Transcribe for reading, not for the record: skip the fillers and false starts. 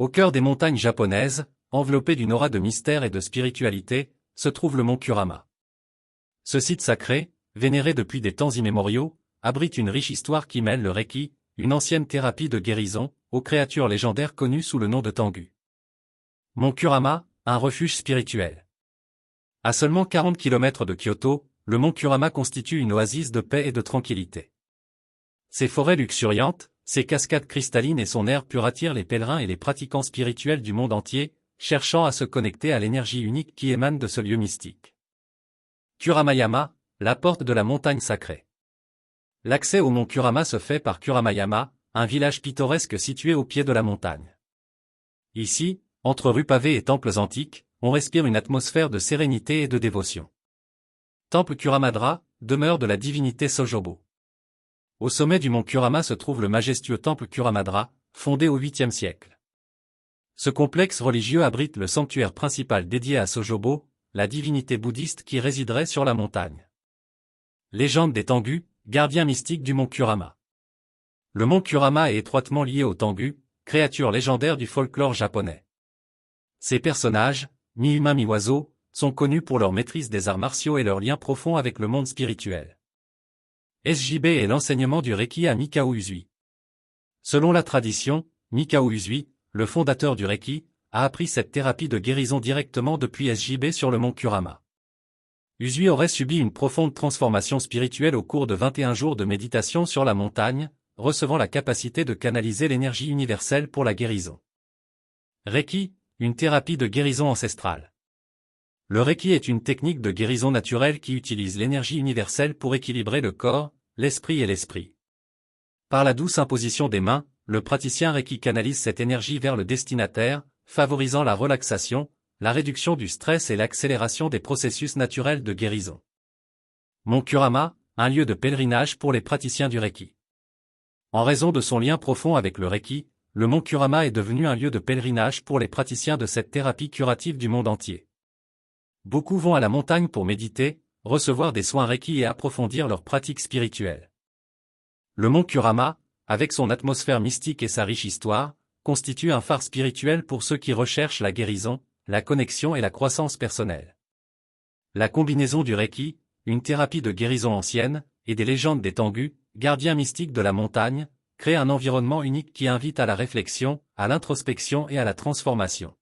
Au cœur des montagnes japonaises, enveloppé d'une aura de mystère et de spiritualité, se trouve le mont Kurama. Ce site sacré, vénéré depuis des temps immémoriaux, abrite une riche histoire qui mêle le Reiki, une ancienne thérapie de guérison, aux créatures légendaires connues sous le nom de Tengu. Mont Kurama, un refuge spirituel. À seulement 40 km de Kyoto, le mont Kurama constitue une oasis de paix et de tranquillité. Ses forêts luxuriantes, ses cascades cristallines et son air pur attirent les pèlerins et les pratiquants spirituels du monde entier, cherchant à se connecter à l'énergie unique qui émane de ce lieu mystique. Kuramayama, la porte de la montagne sacrée. L'accès au mont Kurama se fait par Kuramayama, un village pittoresque situé au pied de la montagne. Ici, entre rues pavées et temples antiques, on respire une atmosphère de sérénité et de dévotion. Temple Kuramadra, demeure de la divinité Sojobo. Au sommet du mont Kurama se trouve le majestueux temple Kuramadra, fondé au 8e siècle. Ce complexe religieux abrite le sanctuaire principal dédié à Sojobo, la divinité bouddhiste qui résiderait sur la montagne. Légende des Tengu, gardiens mystiques du mont Kurama. Le mont Kurama est étroitement lié aux Tengu, créatures légendaires du folklore japonais. Ces personnages, mi-humains mi-oiseaux, sont connus pour leur maîtrise des arts martiaux et leur lien profond avec le monde spirituel. SJB est l'enseignement du Reiki à Mikao Usui. Selon la tradition, Mikao Usui, le fondateur du Reiki, a appris cette thérapie de guérison directement depuis SJB sur le mont Kurama. Usui aurait subi une profonde transformation spirituelle au cours de 21 jours de méditation sur la montagne, recevant la capacité de canaliser l'énergie universelle pour la guérison. Reiki, une thérapie de guérison ancestrale. Le Reiki est une technique de guérison naturelle qui utilise l'énergie universelle pour équilibrer le corps, l'esprit et l'esprit. Par la douce imposition des mains, le praticien Reiki canalise cette énergie vers le destinataire, favorisant la relaxation, la réduction du stress et l'accélération des processus naturels de guérison. Mont Kurama, un lieu de pèlerinage pour les praticiens du Reiki. En raison de son lien profond avec le Reiki, le mont Kurama est devenu un lieu de pèlerinage pour les praticiens de cette thérapie curative du monde entier. Beaucoup vont à la montagne pour méditer, recevoir des soins Reiki et approfondir leur pratique spirituelle. Le mont Kurama, avec son atmosphère mystique et sa riche histoire, constitue un phare spirituel pour ceux qui recherchent la guérison, la connexion et la croissance personnelle. La combinaison du Reiki, une thérapie de guérison ancienne, et des légendes des Tengu, gardiens mystiques de la montagne, crée un environnement unique qui invite à la réflexion, à l'introspection et à la transformation.